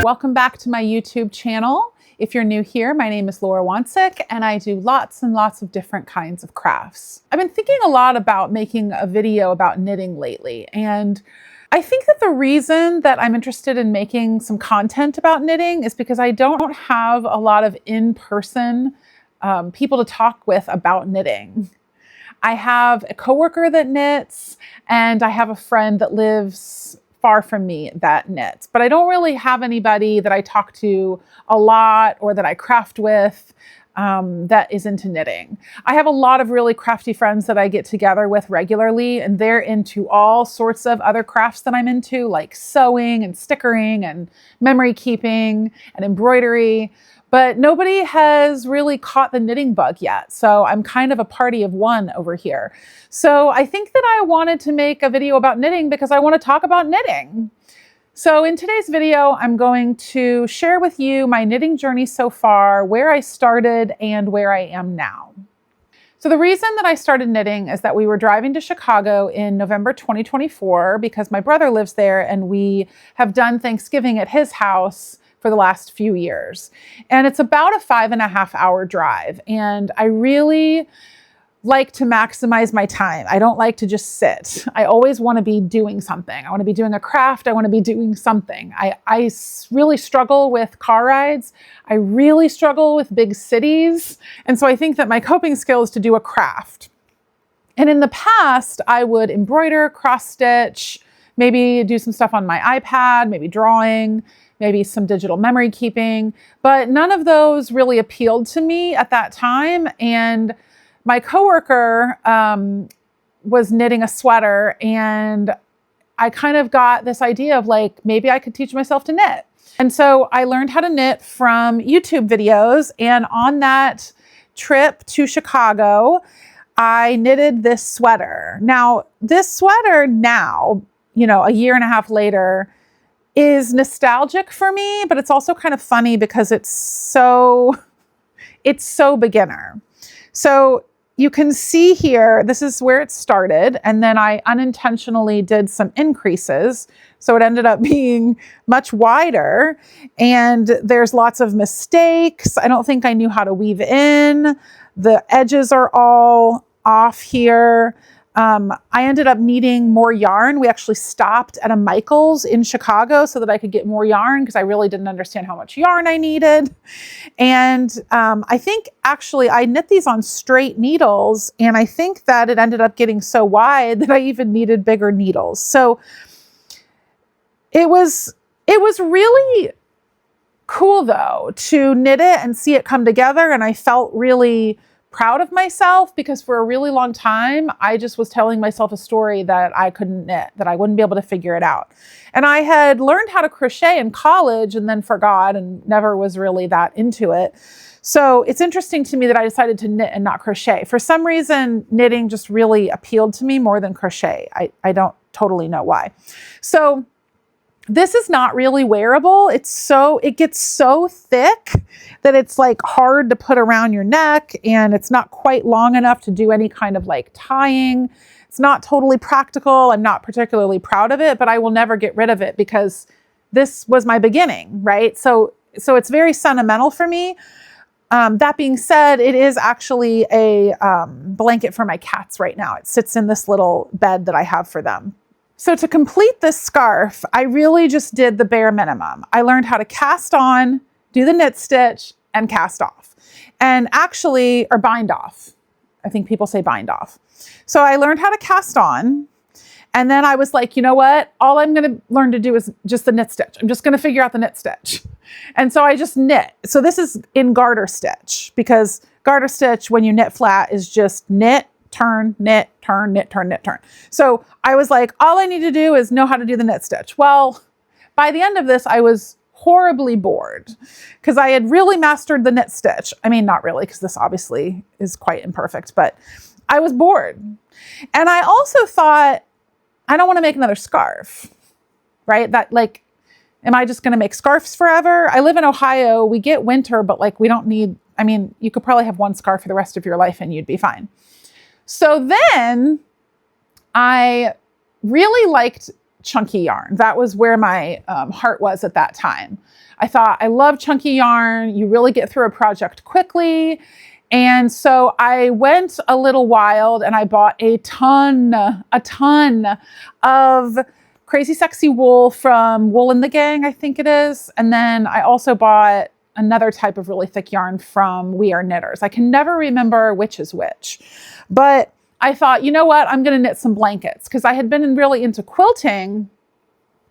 Welcome back to my YouTube channel. If you're new here, my name is Laura Wancic and I do lots and lots of different kinds of crafts. I've been thinking a lot about making a video about knitting lately, and I think that the reason that I'm interested in making some content about knitting is because I don't have a lot of in-person people to talk with about knitting. I have a coworker that knits, and I have a friend that lives far from me that knits, but I don't really have anybody that I talk to a lot or that I craft with that is into knitting. I have a lot of really crafty friends that I get together with regularly, and they're into all sorts of other crafts that I'm into, like sewing and stickering and memory keeping and embroidery. But nobody has really caught the knitting bug yet. So I'm kind of a party of one over here. So I think that I wanted to make a video about knitting because I want to talk about knitting. So in today's video, I'm going to share with you my knitting journey so far, where I started and where I am now. So the reason that I started knitting is that we were driving to Chicago in November 2024 because my brother lives there and we have done Thanksgiving at his house for the last few years. And it's about a 5.5 hour drive. And I really like to maximize my time. I don't like to just sit. I always want to be doing something. I want to be doing a craft. I want to be doing something. I really struggle with car rides. I really struggle with big cities. And so I think that my coping skill is to do a craft. And in the past, I would embroider, cross stitch, maybe do some stuff on my iPad, maybe drawing, maybe some digital memory keeping, but none of those really appealed to me at that time. And my coworker was knitting a sweater, and I kind of got this idea of like, maybe I could teach myself to knit. And so I learned how to knit from YouTube videos. And on that trip to Chicago, I knitted this sweater. Now, this sweater now, a year and a half later, is nostalgic for me, but it's also kind of funny because it's so beginner. So you can see here, this is where it started. And then I unintentionally did some increases. So it ended up being much wider, and there's lots of mistakes. I don't think I knew how to weave in. The edges are all off here. I ended up needing more yarn. We actually stopped at a Michael's in Chicago so that I could get more yarn because I really didn't understand how much yarn I needed. And I think actually I knit these on straight needles, and I think that it ended up getting so wide that I even needed bigger needles. So it was really cool though to knit it and see it come together, and I felt really proud of myself because for a really long time, I just was telling myself a story that I couldn't knit, that I wouldn't be able to figure it out. And I had learned how to crochet in college and then forgot and never was really that into it. So it's interesting to me that I decided to knit and not crochet. For some reason, knitting just really appealed to me more than crochet. I don't totally know why. So this is not really wearable. It gets so thick that it's like hard to put around your neck, and it's not quite long enough to do any kind of like tying. It's not totally practical. I'm not particularly proud of it, but I will never get rid of it because this was my beginning, right? So it's very sentimental for me. That being said, it is actually a blanket for my cats right now. It sits in this little bed that I have for them. So to complete this scarf, I really just did the bare minimum. I learned how to cast on, do the knit stitch, and cast off. And actually, or bind off. I think people say bind off. So I learned how to cast on. And then I was like, you know what? All I'm going to learn to do is just the knit stitch. I'm just going to figure out the knit stitch. And so I just knit. So this is in garter stitch, because garter stitch, when you knit flat, is just knit, turn, knit, turn, knit, turn, knit, turn. So I was like, all I need to do is know how to do the knit stitch. Well, by the end of this, I was horribly bored because I had really mastered the knit stitch. I mean, not really, because this obviously is quite imperfect, but I was bored. And I also thought, I don't want to make another scarf, right? That like, am I just going to make scarves forever? I live in Ohio. We get winter, but like we don't need, I mean, you could probably have one scarf for the rest of your life and you'd be fine. So then I really liked chunky yarn. That was where my heart was at that time. I thought, I love chunky yarn. You really get through a project quickly. And so I went a little wild and I bought a ton of Crazy Sexy wool from Wool and the Gang, I think it is. And then I also bought another type of really thick yarn from We Are Knitters. I can never remember which is which. But I thought, you know what? I'm going to knit some blankets because I had been really into quilting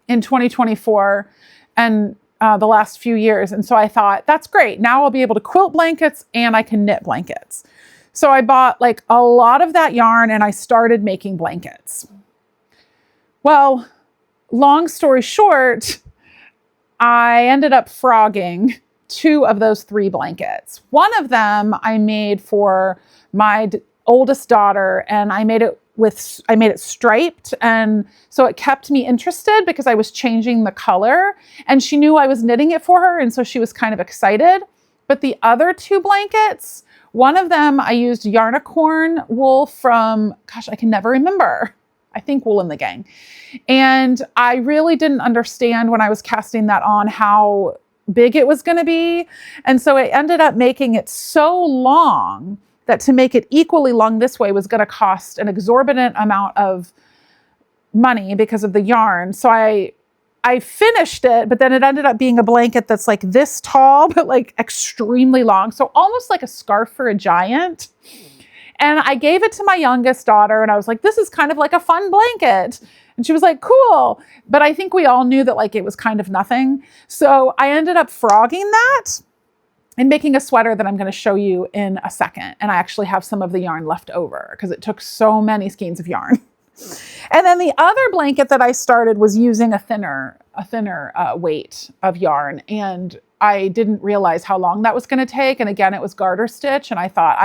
in 2024 and the last few years. And so I thought, that's great. Now I'll be able to quilt blankets and I can knit blankets. So I bought like a lot of that yarn and I started making blankets. Well, long story short, I ended up frogging 2 of those 3 blankets. One of them I made for my oldest daughter, and I made it striped, and so it kept me interested because I was changing the color, and she knew I was knitting it for her, and so she was kind of excited. But the other 2 blankets, one of them I used Yarnicorn wool from, gosh, I can never remember. I think Wool and the Gang. And I really didn't understand when I was casting that on how big it was going to be. And so I ended up making it so long that to make it equally long this way was going to cost an exorbitant amount of money because of the yarn. So I finished it, but then it ended up being a blanket that's like this tall, but like extremely long. So almost like a scarf for a giant. And I gave it to my youngest daughter and I was like, this is kind of like a fun blanket. And she was like, cool. But I think we all knew that like it was kind of nothing. So I ended up frogging that and making a sweater that I'm going to show you in a second. And I actually have some of the yarn left over because it took so many skeins of yarn. And then the other blanket that I started was using a thinner weight of yarn. And I didn't realize how long that was going to take. And again, it was garter stitch. And I thought,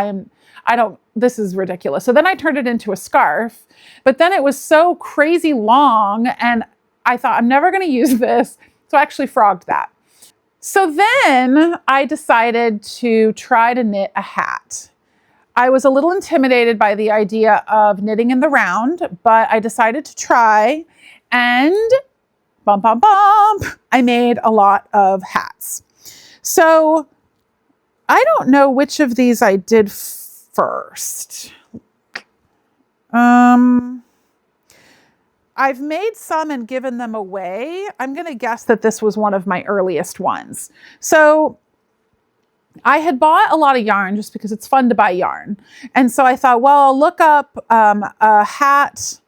this is ridiculous. So then I turned it into a scarf, but then it was so crazy long. And I thought, I'm never going to use this. So I actually frogged that. So then I decided to try to knit a hat. I was a little intimidated by the idea of knitting in the round, but I decided to try, and bump, bump, bump, I made a lot of hats. So I don't know which of these I did first. I've made some and given them away. I'm going to guess that this was one of my earliest ones. So I had bought a lot of yarn just because it's fun to buy yarn. And so I thought, well, I'll look up a hat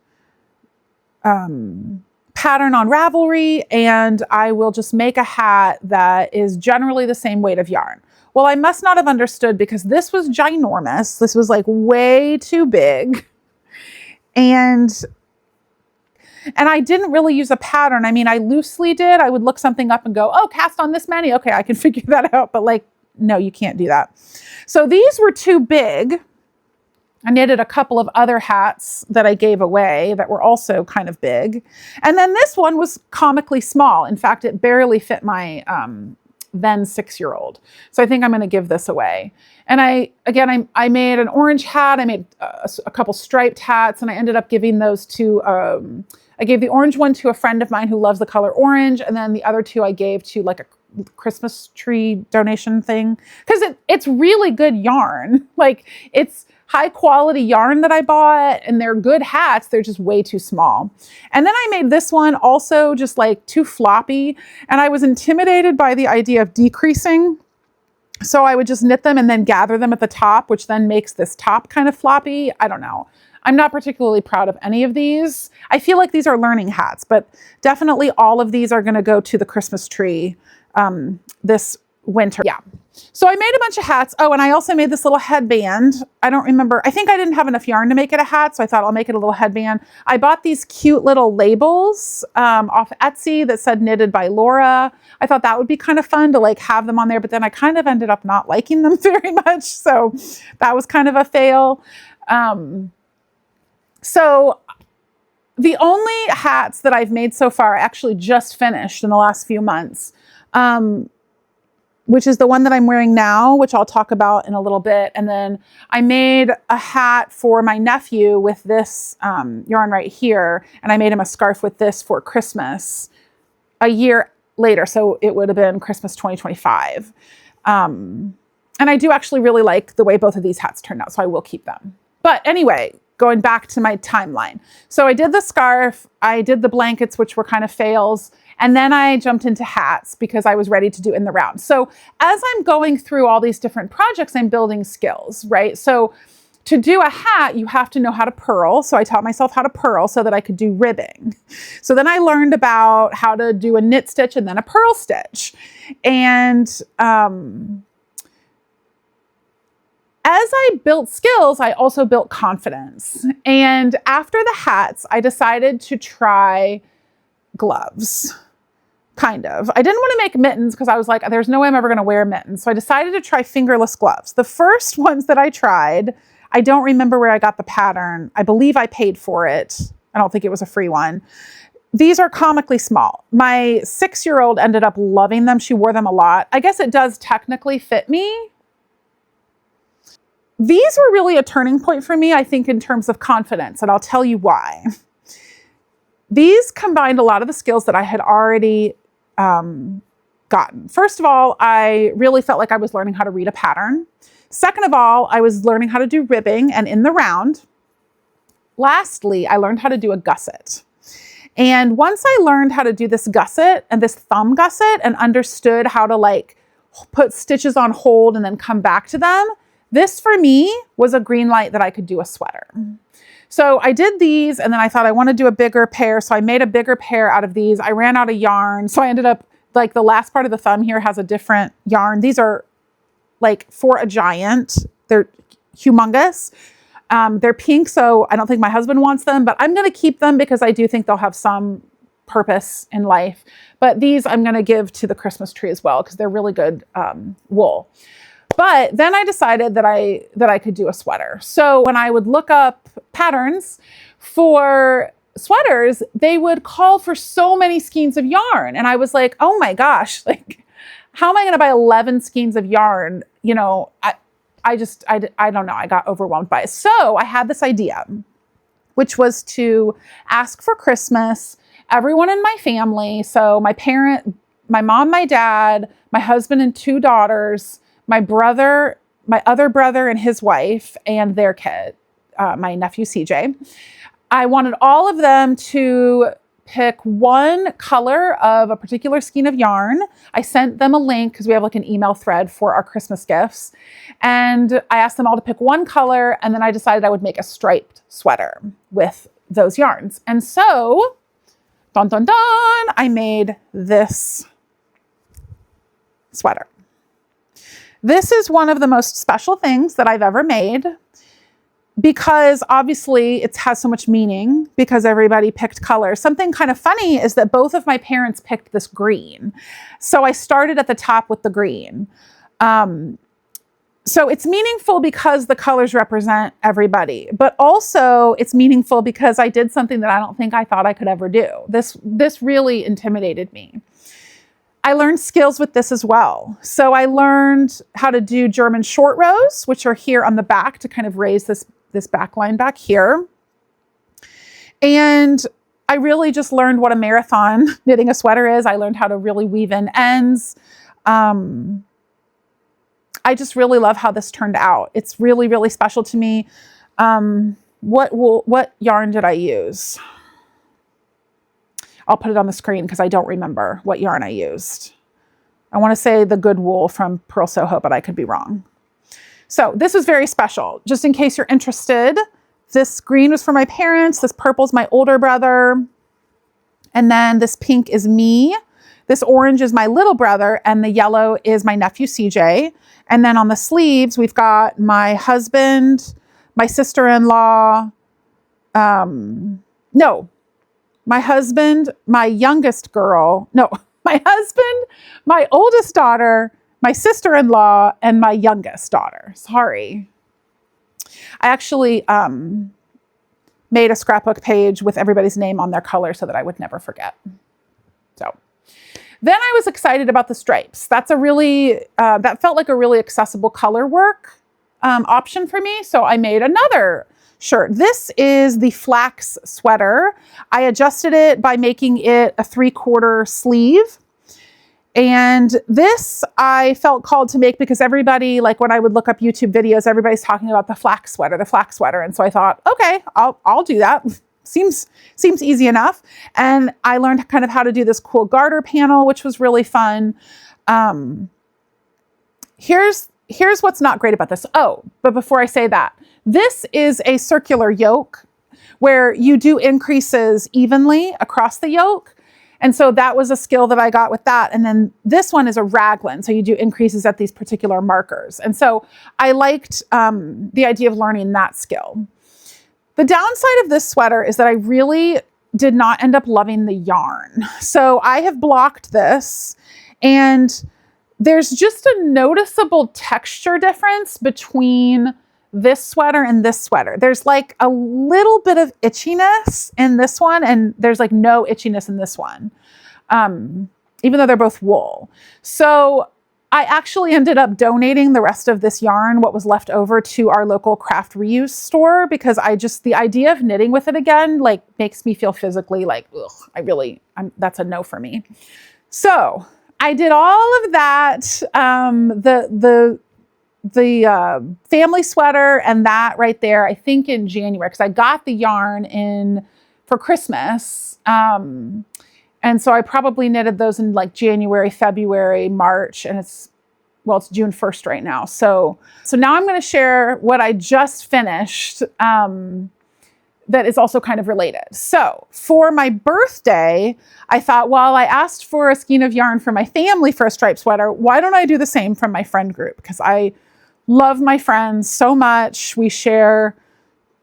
pattern on Ravelry and I will just make a hat that is generally the same weight of yarn. Well, I must not have understood because this was ginormous. This was like way too big. And I didn't really use a pattern. I mean, I loosely did. I would look something up and go, oh, cast on this many. Okay, I can figure that out. But like, no, you can't do that. So these were too big. I knitted a couple of other hats that I gave away that were also kind of big. And then this one was comically small. In fact, it barely fit my then 6-year-old. So I think I'm going to give this away. And I made an orange hat. I made a couple striped hats, and I ended up giving those to, I gave the orange one to a friend of mine who loves the color orange. And then the other 2 I gave to like a Christmas tree donation thing. Cause it's really good yarn. Like it's high quality yarn that I bought, and they're good hats. They're just way too small. And then I made this one also just like too floppy. And I was intimidated by the idea of decreasing. So I would just knit them and then gather them at the top, which then makes this top kind of floppy. I don't know. I'm not particularly proud of any of these. I feel like these are learning hats, but definitely all of these are going to go to the Christmas tree this winter. Yeah. So I made a bunch of hats. Oh, and I also made this little headband. I don't remember. I think I didn't have enough yarn to make it a hat, so I thought I'll make it a little headband. I bought these cute little labels off Etsy that said knitted by Laura. I thought that would be kind of fun to like have them on there, but then I kind of ended up not liking them very much. So that was kind of a fail. So the only hats that I've made so far actually just finished in the last few months. Which is the one that I'm wearing now, which I'll talk about in a little bit. And then I made a hat for my nephew with this yarn right here. And I made him a scarf with this for Christmas a year later. So it would have been Christmas 2025. And I do actually really like the way both of these hats turned out, so I will keep them. But anyway, going back to my timeline. So I did the scarf, I did the blankets, which were kind of fails, and then I jumped into hats because I was ready to do in the round. So as I'm going through all these different projects, I'm building skills, right? So to do a hat, you have to know how to purl. So I taught myself how to purl so that I could do ribbing. So then I learned about how to do a knit stitch and then a purl stitch. And as I built skills, I also built confidence. And after the hats, I decided to try gloves. Kind of. I didn't want to make mittens because I was like, there's no way I'm ever going to wear mittens. So I decided to try fingerless gloves. The first ones that I tried, I don't remember where I got the pattern. I believe I paid for it. I don't think it was a free one. These are comically small. My 6-year-old ended up loving them. She wore them a lot. I guess it does technically fit me. These were really a turning point for me, I think, in terms of confidence, and I'll tell you why. These combined a lot of the skills that I had already gotten. First of all, I really felt like I was learning how to read a pattern. Second of all, I was learning how to do ribbing and in the round. Lastly, I learned how to do a gusset. And once I learned how to do this gusset and this thumb gusset and understood how to like put stitches on hold and then come back to them, this for me was a green light that I could do a sweater. So I did these and then I thought I want to do a bigger pair. So I made a bigger pair out of these. I ran out of yarn. So I ended up like the last part of the thumb here has a different yarn. These are like for a giant. They're humongous. They're pink. So I don't think my husband wants them, but I'm going to keep them because I do think they'll have some purpose in life. But these I'm going to give to the Christmas tree as well because they're really good wool. But then I decided that I could do a sweater. So when I would look up patterns for sweaters, they would call for so many skeins of yarn. And I was like, oh my gosh, like, how am I going to buy 11 skeins of yarn? You know, I don't know. I got overwhelmed by it. So I had this idea, which was to ask for Christmas, everyone in my family. So my mom, my dad, my husband and 2 daughters, my other brother and his wife and their kid, my nephew CJ. I wanted all of them to pick one color of a particular skein of yarn. I sent them a link because we have like an email thread for our Christmas gifts. And I asked them all to pick one color. And then I decided I would make a striped sweater with those yarns. And so, dun, dun, dun, I made this sweater. This is one of the most special things that I've ever made because obviously it has so much meaning because everybody picked colors. Something kind of funny is that both of my parents picked this green. So I started at the top with the green. So it's meaningful because the colors represent everybody, but also it's meaningful because I did something that I don't think I thought I could ever do. This really intimidated me. I learned skills with this as well. So I learned how to do German short rows, which are here on the back to kind of raise this back line back here. And I really just learned what a marathon knitting a sweater is. I learned how to really weave in ends. I just really love how this turned out. It's really, really special to me. What yarn did I use? I'll put it on the screen because I don't remember what yarn I used. I want to say the good wool from Purl Soho, but I could be wrong. So this was very special. Just in case you're interested, this green was for my parents. This purple is my older brother. And then this pink is me. This orange is my little brother. And the yellow is my nephew, CJ. And then on the sleeves, we've got my husband, my sister-in-law. My husband, my youngest girl, my husband, my oldest daughter, my sister-in-law, and my youngest daughter. Sorry. I actually made a scrapbook page with everybody's name on their color so that I would never forget. So then I was excited about the stripes. That's that felt like a really accessible color work option for me. So I made another shirt. This is the flax sweater. I adjusted it by making it a 3/4 sleeve. And this I felt called to make because everybody, like when I would look up YouTube videos, everybody's talking about the flax sweater, the flax sweater. And so I thought, okay, I'll do that. Seems easy enough. And I learned kind of how to do this cool garter panel, which was really fun. Here's what's not great about this. Oh, but before I say that, this is a circular yoke where you do increases evenly across the yoke. And so that was a skill that I got with that. And then this one is a raglan. So you do increases at these particular markers. And so I liked the idea of learning that skill. The downside of this sweater is that I really did not end up loving the yarn. So I have blocked this, and there's just a noticeable texture difference between this sweater and this sweater. There's like a little bit of itchiness in this one, and there's like no itchiness in this one, even though they're both wool. So I actually ended up donating the rest of this yarn, what was left over, to our local craft reuse store, because the idea of knitting with it again, like, makes me feel physically like, ugh, that's a no for me. So I did all of that, the family sweater and that right there, I think in January, because I got the yarn for Christmas. And so I probably knitted those in like January, February, March, and it's June 1st right now. So now I'm going to share what I just finished, that is also kind of related. So for my birthday, I thought, well, I asked for a skein of yarn for my family for a striped sweater. Why don't I do the same from my friend group? Because I love my friends so much. We share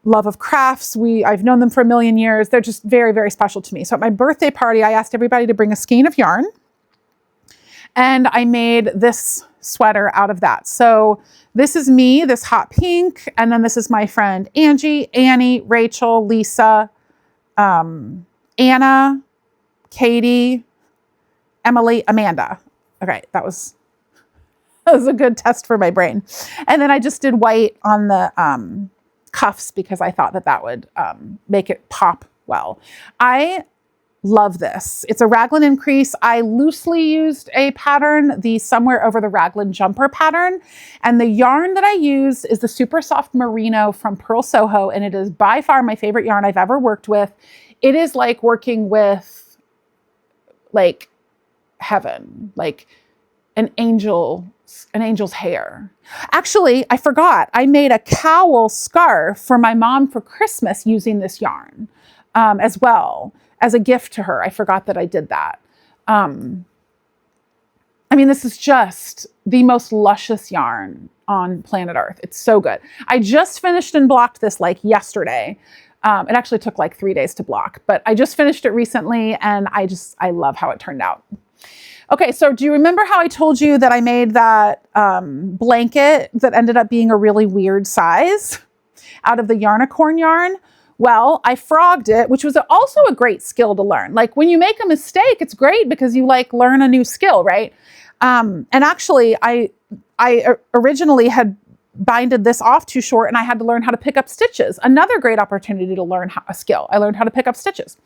love of crafts. I've known them for a million years. They're just very, very special to me. So at my birthday party, I asked everybody to bring a skein of yarn, and I made this sweater out of that. So this is me, this hot pink, and then this is my friend Angie, Annie, Rachel, Lisa, Anna, Katie, Emily, Amanda. Okay, that was a good test for my brain. And then I just did white on the cuffs because I thought that would make it pop well. I love this. It's a raglan increase. I loosely used a pattern, the Somewhere Over the Raglan Jumper pattern. And the yarn that I used is the super soft merino from Pearl Soho. And it is by far my favorite yarn I've ever worked with. It is like working with like heaven, like an angel's hair. Actually, I forgot. I made a cowl scarf for my mom for Christmas using this yarn as well, as a gift to her. I forgot that I did that. I mean, this is just the most luscious yarn on planet Earth. It's so good. I just finished and blocked this like yesterday. It actually took like 3 days to block, but I just finished it recently, and I love how it turned out. Okay, so do you remember how I told you that I made that blanket that ended up being a really weird size out of the Yarnicorn yarn? Well, I frogged it, which was also a great skill to learn. Like when you make a mistake, it's great because you like learn a new skill, right? And actually, I originally had binded this off too short, and I had to learn how to pick up stitches. Another great opportunity to learn a skill. I learned how to pick up stitches.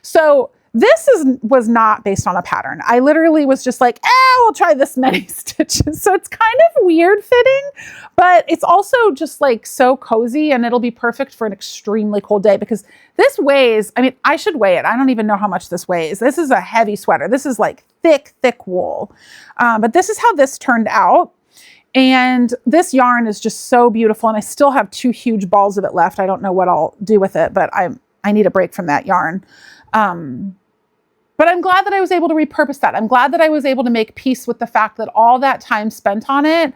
So this was not based on a pattern. I literally was just like, we'll try this many stitches. So it's kind of weird fitting, but it's also just like so cozy, and it'll be perfect for an extremely cold day because this weighs, I mean, I should weigh it. I don't even know how much this weighs. This is a heavy sweater. This is like thick, thick wool. But this is how this turned out. And this yarn is just so beautiful. And I still have 2 huge balls of it left. I don't know what I'll do with it, but I need a break from that yarn. But I'm glad that I was able to repurpose that. I'm glad that I was able to make peace with the fact that all that time spent on it,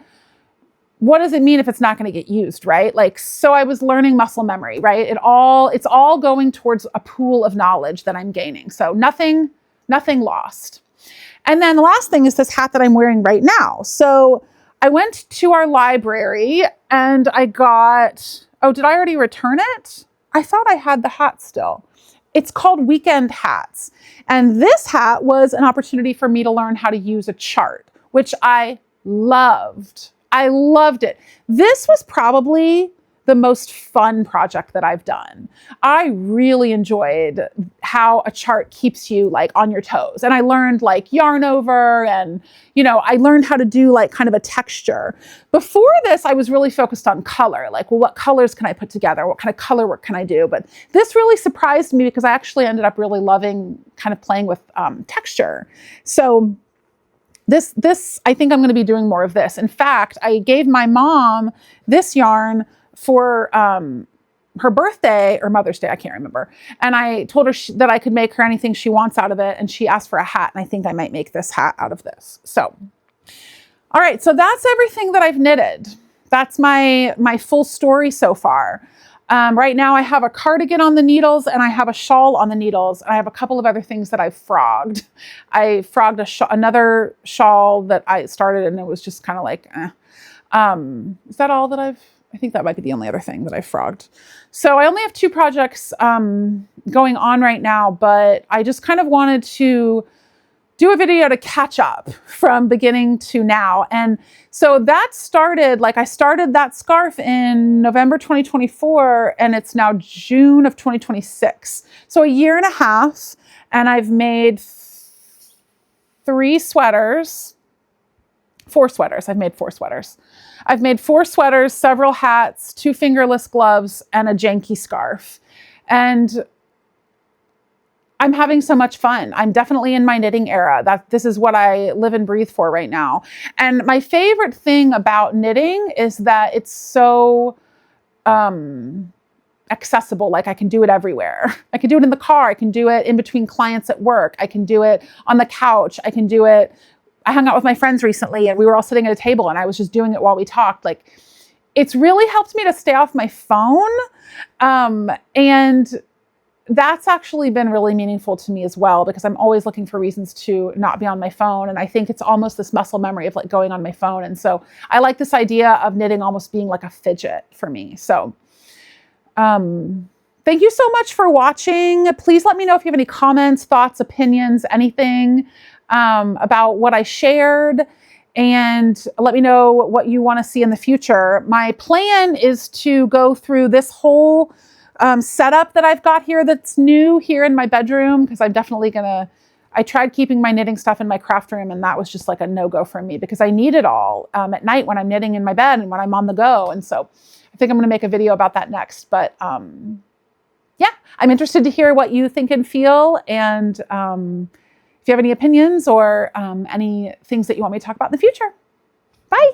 what does it mean if it's not going to get used, right? Like, so I was learning muscle memory, right? It's all going towards a pool of knowledge that I'm gaining. So nothing lost. And then the last thing is this hat that I'm wearing right now. So I went to our library and I got, did I already return it? I thought I had the hat still. It's called Weekend Hats. And this hat was an opportunity for me to learn how to use a chart, which I loved. I loved it. This was probably the most fun project that I've done. I really enjoyed how a chart keeps you like on your toes. And I learned like yarn over, and, you know, I learned how to do like kind of a texture. Before this, I was really focused on color. Like, well, what colors can I put together? What kind of color work can I do? But this really surprised me because I actually ended up really loving kind of playing with texture. So this, I think I'm going to be doing more of this. In fact, I gave my mom this yarn for her birthday or Mother's Day, I can't remember. And I told her that I could make her anything she wants out of it. And she asked for a hat. And I think I might make this hat out of this. So, all right. So that's everything that I've knitted. That's my full story so far. Right now I have a cardigan on the needles and I have a shawl on the needles. And I have a couple of other things that I've frogged. I frogged another shawl that I started, and it was just kind of like, is that all that I think that might be the only other thing that I've frogged. So I only have 2 projects going on right now, but I just kind of wanted to do a video to catch up from beginning to now. And so that started, like I started that scarf in November 2024, and it's now June of 2026. So a year and a half, and I've made 4 sweaters. I've made 4 sweaters. I've made 4 sweaters, several hats, 2 fingerless gloves, and a janky scarf. And I'm having so much fun. I'm definitely in my knitting era. This is what I live and breathe for right now. And my favorite thing about knitting is that it's so accessible. Like I can do it everywhere. I can do it in the car. I can do it in between clients at work. I can do it on the couch. I can do it. I hung out with my friends recently and we were all sitting at a table and I was just doing it while we talked. Like it's really helped me to stay off my phone. And that's actually been really meaningful to me as well, because I'm always looking for reasons to not be on my phone. And I think it's almost this muscle memory of like going on my phone. And so I like this idea of knitting almost being like a fidget for me. So, thank you so much for watching. Please let me know if you have any comments, thoughts, opinions, anything, about what I shared, and let me know what you want to see in the future. My plan is to go through this whole setup that I've got here that's new here in my bedroom, because I'm definitely I tried keeping my knitting stuff in my craft room, and that was just like a no-go for me because I need it all at night when I'm knitting in my bed and when I'm on the go. And so I think I'm going to make a video about that next. But yeah, I'm interested to hear what you think and feel. And if you have any opinions or any things that you want me to talk about in the future. Bye.